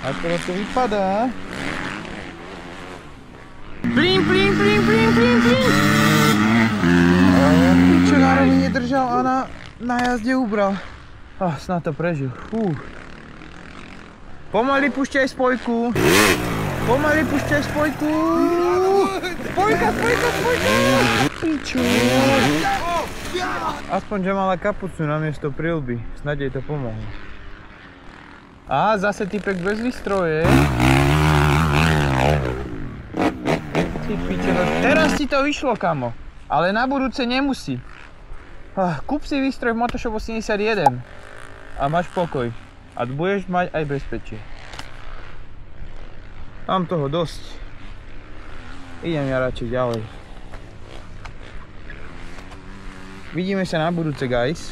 Ako to vypadá? Plín, plín, plín, plín, plín, plín! Čo na rovine držal a na jazde ubral. Snad to prežil. Pomaly púšťaj spojku. Pomaly púšťaj spojku. Spojka, spojka, spojka! Piču. Aspoň, že mala kapucu namiesto prilby. Snad jej to pomohlo. Zase typek bez výstroje. Ty pičero, teraz ti to vyšlo, kamo. Ale na budúce nemusí. Kúp si výstroj v Motoshop 81 a máš pokoj. A budeš mať aj bezpečie. Mám toho dosť. Idem ja radšej ďalej. Vidíme sa na budúce, guys.